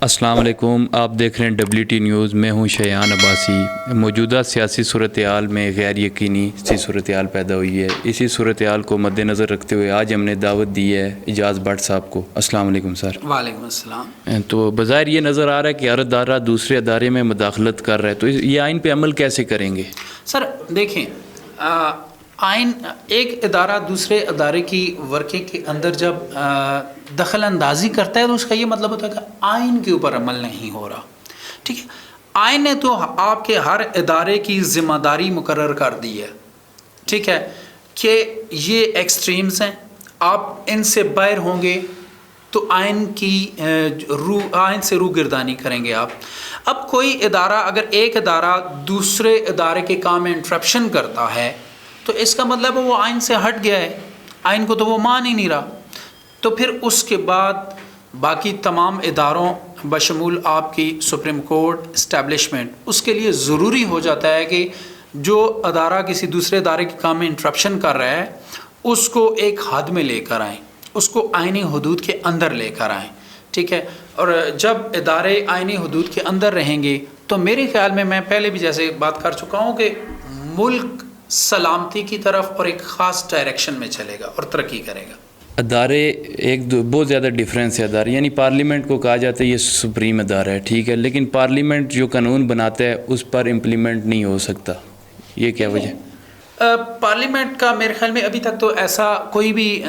السلام علیکم، آپ دیکھ رہے ہیں WT نیوز۔ میں ہوں شیان عباسی۔ موجودہ سیاسی صورتحال میں غیر یقینی سی صورتحال پیدا ہوئی ہے۔ اسی صورتحال کو مد نظر رکھتے ہوئے آج ہم نے دعوت دی ہے اعجاز بٹ صاحب کو۔ السلام علیکم سر۔ وعلیکم السلام۔ تو بظاہر یہ نظر آ رہا ہے کہ ہر ادارہ دوسرے ادارے میں مداخلت کر رہا ہے، تو یہ آئین پہ عمل کیسے کریں گے؟ سر دیکھیں، آئین ایک ادارہ دوسرے ادارے کی ورکنگ کے اندر جب دخل اندازی کرتا ہے تو اس کا یہ مطلب ہوتا ہے کہ آئین کے اوپر عمل نہیں ہو رہا، ٹھیک ہے۔ آئین نے تو آپ کے ہر ادارے کی ذمہ داری مقرر کر دی ہے، ٹھیک ہے، کہ یہ ایکسٹریمز ہیں، آپ ان سے باہر ہوں گے تو آئین سے روگردانی کریں گے آپ۔ اب کوئی ادارہ، اگر ایک ادارہ دوسرے ادارے کے کام میں انٹرپشن کرتا ہے تو اس کا مطلب وہ آئین سے ہٹ گیا ہے، آئین کو تو وہ مان ہی نہیں رہا۔ تو پھر اس کے بعد باقی تمام اداروں بشمول آپ کی سپریم کورٹ اسٹیبلشمنٹ، اس کے لیے ضروری ہو جاتا ہے کہ جو ادارہ کسی دوسرے ادارے کے کام میں انٹرپشن کر رہا ہے اس کو ایک حد میں لے کر آئیں، اس کو آئینی حدود کے اندر لے کر آئیں، ٹھیک ہے۔ اور جب ادارے آئینی حدود کے اندر رہیں گے تو میرے خیال میں پہلے بھی جیسے بات کر چکا ہوں کہ ملک سلامتی کی طرف اور ایک خاص ڈائریکشن میں چلے گا اور ترقی کرے گا۔ ادارے بہت زیادہ ڈیفرنس ہے ادارے، یعنی پارلیمنٹ کو کہا جاتا ہے یہ سپریم ادارہ ہے، ٹھیک ہے، لیکن پارلیمنٹ جو قانون بناتا ہے اس پر امپلیمنٹ نہیں ہو سکتا، یہ کیا وجہ؟ پارلیمنٹ کا میرے خیال میں ابھی تک تو ایسا کوئی بھی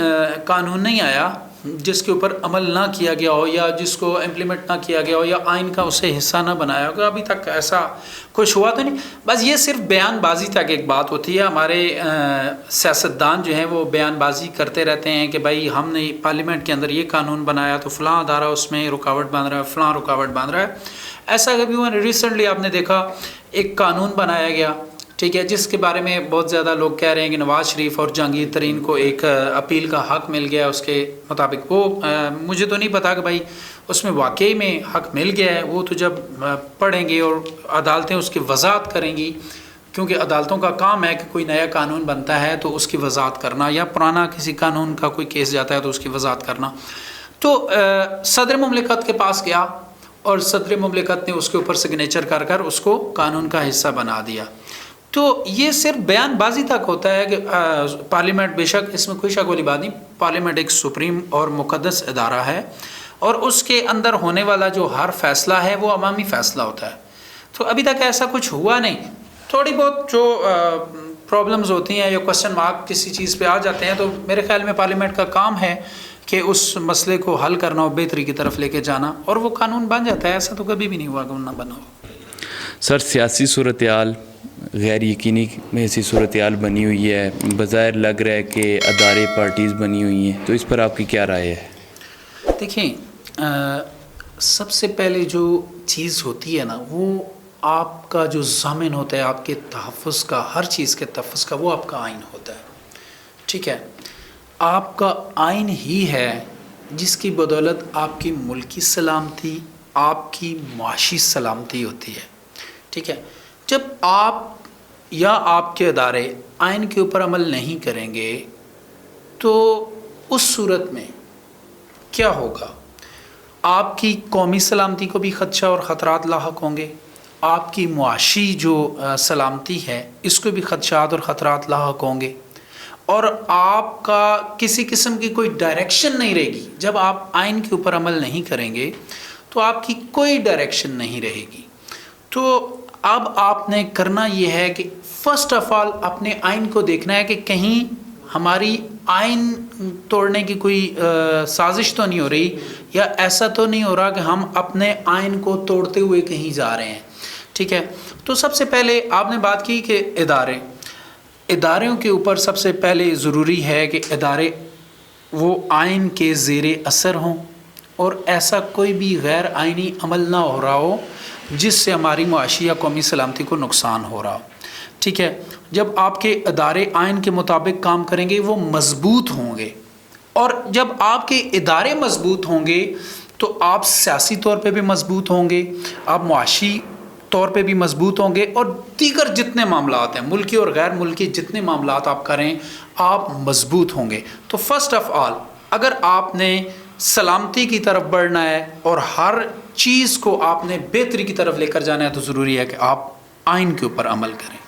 قانون نہیں آیا جس کے اوپر عمل نہ کیا گیا ہو یا جس کو امپلیمنٹ نہ کیا گیا ہو یا آئین کا اسے حصہ نہ بنایا ہوگا، ابھی تک ایسا کچھ ہوا تو نہیں۔ بس یہ صرف بیان بازی تک ایک بات ہوتی ہے، ہمارے سیاستدان جو ہیں وہ بیان بازی کرتے رہتے ہیں کہ بھائی ہم نے پارلیمنٹ کے اندر یہ قانون بنایا تو فلاں ادارہ اس میں رکاوٹ باندھ رہا ہے، فلاں رکاوٹ باندھ رہا ہے۔ ایسا کبھی ہوا نہیں۔ ریسنٹلی آپ نے دیکھا ایک قانون بنایا گیا، ٹھیک ہے، جس کے بارے میں بہت زیادہ لوگ کہہ رہے ہیں کہ نواز شریف اور جہانگیر ترین کو ایک اپیل کا حق مل گیا اس کے مطابق۔ وہ مجھے تو نہیں پتا کہ بھائی اس میں واقعی میں حق مل گیا ہے، وہ تو جب پڑھیں گے اور عدالتیں اس کی وضاحت کریں گی، کیونکہ عدالتوں کا کام ہے کہ کوئی نیا قانون بنتا ہے تو اس کی وضاحت کرنا، یا پرانا کسی قانون کا کوئی کیس جاتا ہے تو اس کی وضاحت کرنا۔ تو صدر مملکت کے پاس گیا اور صدر مملکت نے اس کے اوپر سگنیچر کر کر اس کو قانون کا حصہ بنا دیا۔ تو یہ صرف بیان بازی تک ہوتا ہے کہ پارلیمنٹ، بے شک اس میں کوئی شک والی بات نہیں، پارلیمنٹ ایک سپریم اور مقدس ادارہ ہے اور اس کے اندر ہونے والا جو ہر فیصلہ ہے وہ عوامی فیصلہ ہوتا ہے۔ تو ابھی تک ایسا کچھ ہوا نہیں۔ تھوڑی بہت جو پرابلمز ہوتی ہیں یا کوسچن مارک کسی چیز پہ آ جاتے ہیں تو میرے خیال میں پارلیمنٹ کا کام ہے کہ اس مسئلے کو حل کرنا اور بہتری کی طرف لے کے جانا، اور وہ قانون بن جاتا ہے۔ ایسا تو کبھی بھی نہیں ہوا کہ نہ بنا ہو۔ سر، سیاسی صورتحال غیر یقینی میں ایسی صورتحال بنی ہوئی ہے، بظاہر لگ رہا ہے کہ ادارے پارٹیز بنی ہوئی ہیں، تو اس پر آپ کی کیا رائے ہے؟ دیکھیں، سب سے پہلے جو چیز ہوتی ہے نا، وہ آپ کا جو ضامن ہوتا ہے آپ کے تحفظ کا، ہر چیز کے تحفظ کا، وہ آپ کا آئین ہوتا ہے، ٹھیک ہے۔ آپ کا آئین ہی ہے جس کی بدولت آپ کی ملکی سلامتی، آپ کی معاشی سلامتی ہوتی ہے، ٹھیک ہے۔ جب آپ یا آپ کے ادارے آئین کے اوپر عمل نہیں کریں گے تو اس صورت میں کیا ہوگا؟ آپ کی قومی سلامتی کو بھی خدشہ اور خطرات لاحق ہوں گے، آپ کی معاشی جو سلامتی ہے اس کو بھی خدشات اور خطرات لاحق ہوں گے، اور آپ کا کسی قسم کی کوئی ڈائریکشن نہیں رہے گی۔ جب آپ آئین کے اوپر عمل نہیں کریں گے تو آپ کی کوئی ڈائریکشن نہیں رہے گی۔ تو اب آپ نے کرنا یہ ہے کہ فرسٹ آف آل اپنے آئین کو دیکھنا ہے کہ کہیں ہماری آئین توڑنے کی کوئی سازش تو نہیں ہو رہی، یا ایسا تو نہیں ہو رہا کہ ہم اپنے آئین کو توڑتے ہوئے کہیں جا رہے ہیں، ٹھیک ہے۔ تو سب سے پہلے آپ نے بات کی کہ اداروں کے اوپر سب سے پہلے ضروری ہے کہ ادارے وہ آئین کے زیر اثر ہوں اور ایسا کوئی بھی غیر آئینی عمل نہ ہو رہا ہو جس سے ہماری معاشی یا قومی سلامتی کو نقصان ہو رہا ہو، ٹھیک ہے۔ جب آپ کے ادارے آئین کے مطابق کام کریں گے وہ مضبوط ہوں گے، اور جب آپ کے ادارے مضبوط ہوں گے تو آپ سیاسی طور پہ بھی مضبوط ہوں گے، آپ معاشی طور پہ بھی مضبوط ہوں گے، اور دیگر جتنے معاملات ہیں ملکی اور غیر ملکی جتنے معاملات آپ کریں آپ مضبوط ہوں گے۔ تو فرسٹ آف آل اگر آپ نے سلامتی کی طرف بڑھنا ہے اور ہر چیز کو آپ نے بہتری کی طرف لے کر جانا ہے تو ضروری ہے کہ آپ آئین کے اوپر عمل کریں۔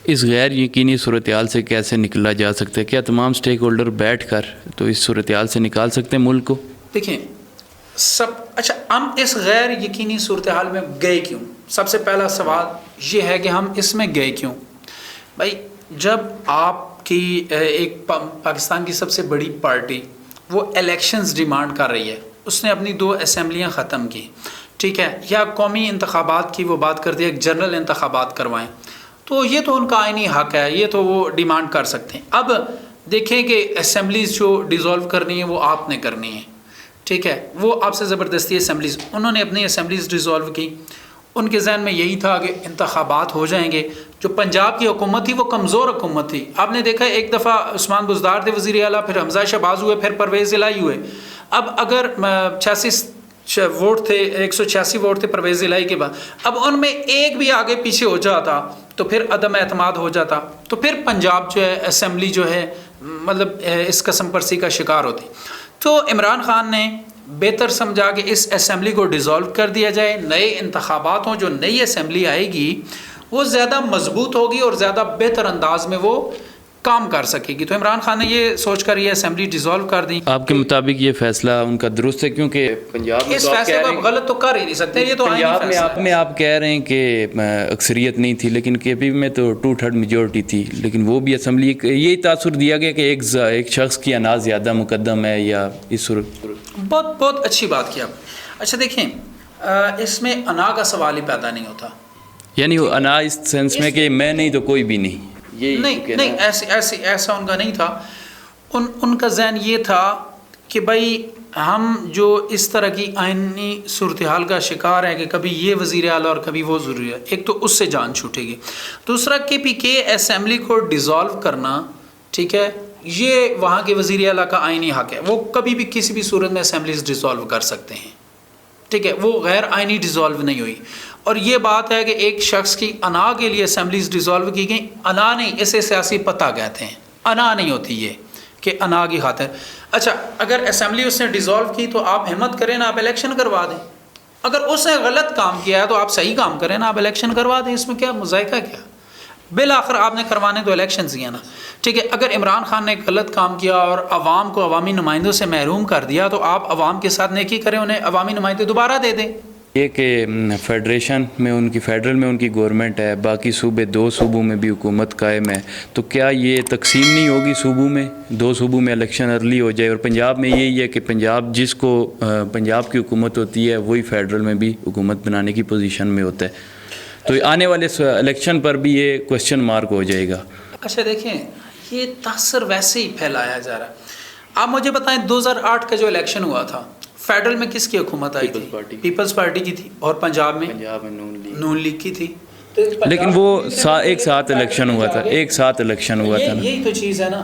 اس غیر یقینی صورتحال سے کیسے نکلا جا سکتا ہے؟ کیا تمام سٹیک ہولڈر بیٹھ کر تو اس صورتحال سے نکال سکتے ہیں ملک کو؟ دیکھیں اچھا ہم اس غیر یقینی صورتحال میں گئے کیوں؟ سب سے پہلا سوال یہ ہے کہ ہم اس میں گئے کیوں؟ بھائی جب آپ کی ایک پاکستان کی سب سے بڑی پارٹی وہ الیکشنز ڈیمانڈ کر رہی ہے، اس نے اپنی 2 اسمبلیاں ختم کی، ٹھیک ہے، یا قومی انتخابات کی وہ بات کرتی ہے ایک جنرل انتخابات کروائیں، تو یہ تو ان کا آئینی حق ہے، یہ تو وہ ڈیمانڈ کر سکتے ہیں۔ اب دیکھیں کہ اسمبلیز جو ڈیزولو کرنی ہے وہ آپ نے کرنی ہے، ٹھیک ہے، وہ آپ سے زبردستی اسمبلیز، انہوں نے اپنی اسمبلیز ڈیزولو کی، ان کے ذہن میں یہی تھا کہ انتخابات ہو جائیں گے۔ جو پنجاب کی حکومت تھی وہ کمزور حکومت تھی، آپ نے دیکھا ایک دفعہ عثمان بزدار تھے وزیر اعلیٰ، پھر حمزہ شہباز ہوئے، پھر پرویز الہی ہوئے۔ اب اگر 86 ووٹ تھے، 186 ووٹ تھے پرویز الہی کے بعد، اب ان میں ایک بھی آگے پیچھے ہو جاتا تو پھر عدم اعتماد ہو جاتا، تو پھر پنجاب جو ہے اسمبلی جو ہے مطلب اس قسم پرسی کا شکار ہوتی۔ تو عمران خان نے بہتر سمجھا کہ اس اسمبلی کو ڈیزولو کر دیا جائے، نئے انتخابات ہوں، جو نئی اسمبلی آئے گی وہ زیادہ مضبوط ہوگی اور زیادہ بہتر انداز میں وہ کام کر سکے گی۔ تو عمران خان نے یہ سوچ کر یہ اسمبلی ڈیزولو کر دی۔ آپ کے مطابق یہ فیصلہ ان کا درست ہے؟ کیونکہ پنجاب میں اس فیصلے کو آپ غلط تو کر ہی نہیں سکتے، یہ تو آئینی پنجاب فیصلہ میں آپ کہہ رہے ہیں کہ اکثریت نہیں تھی، لیکن کے پی میں تو 2/3 میجورٹی تھی، لیکن وہ بھی اسمبلی یہی تاثر دیا گیا کہ ایک شخص کی انا زیادہ مقدم ہے یا اس صورت۔ بہت اچھی بات کی آپ۔ اچھا دیکھیں اس میں انا کا سوال ہی پیدا نہیں ہوتا، یعنی وہ انا اس سینس میں کہ میں نہیں تو کوئی بھی نہیں، نہیں ایسا ان کا نہیں تھا۔ ان کا ذہن یہ تھا کہ بھائی ہم جو اس طرح کی آئینی صورتحال کا شکار ہے کہ کبھی یہ وزیر اعلیٰ اور کبھی وہ ضروری ہے، ایک تو اس سے جان چھوٹے گی، دوسرا KPK اسمبلی کو ڈیزولو کرنا، ٹھیک ہے، یہ وہاں کے وزیر اعلیٰ کا آئینی حق ہے، وہ کبھی بھی کسی بھی صورت میں اسمبلیز ڈیزولو کر سکتے ہیں، ٹھیک ہے، وہ غیر آئینی ڈیزولو نہیں ہوئی۔ اور یہ بات ہے کہ ایک شخص کی انا کے لیے اسمبلیز ڈیزولو کی گئیں، انا نہیں، اسے سیاسی پتہ کہتے ہیں، انا نہیں ہوتی یہ کہ انا کی خاطر۔ اچھا اگر اسمبلی اس نے ڈیزولو کی تو آپ ہمت کریں نا، آپ الیکشن کروا دیں، اگر اس نے غلط کام کیا ہے تو آپ صحیح کام کریں نا، آپ الیکشن کروا دیں، اس میں کیا مذائقہ کیا؟ بالآخر آپ نے کروانے تو الیکشنز ہی ہیں نا، ٹھیک ہے۔ اگر عمران خان نے غلط کام کیا اور عوام کو عوامی نمائندوں سے محروم کر دیا تو آپ عوام کے ساتھ نیکی کریں، انہیں عوامی نمائندے دوبارہ دے دیں۔ یہ کہ فیڈریشن میں ان کی فیڈرل میں ان کی گورنمنٹ ہے، باقی صوبے 2 صوبوں میں بھی حکومت قائم ہے، تو کیا یہ تقسیم نہیں ہوگی صوبوں میں؟ 2 صوبوں میں الیکشن ارلی ہو جائے، اور پنجاب میں یہی ہے کہ پنجاب جس کو پنجاب کی حکومت ہوتی ہے وہی فیڈرل میں بھی حکومت بنانے کی پوزیشن میں ہوتا ہے، تو آنے والے الیکشن پر بھی یہ کوسچن مارک ہو جائے گا۔ اچھا دیکھیں یہ تاثر ویسے ہی پھیلایا جا رہا ہے۔ آپ مجھے بتائیں 2008 کا جو الیکشن ہوا تھا فیڈرل میں کس کی حکومت آئی تھی؟ پیپلز پارٹی کی تھی، اور پنجاب میں نون لیگ کی تھی، لیکن وہ ایک ساتھ الیکشن ہوا تھا، ایک ساتھ الیکشن ہوا تھا نا، یہی تو چیز ہے نا۔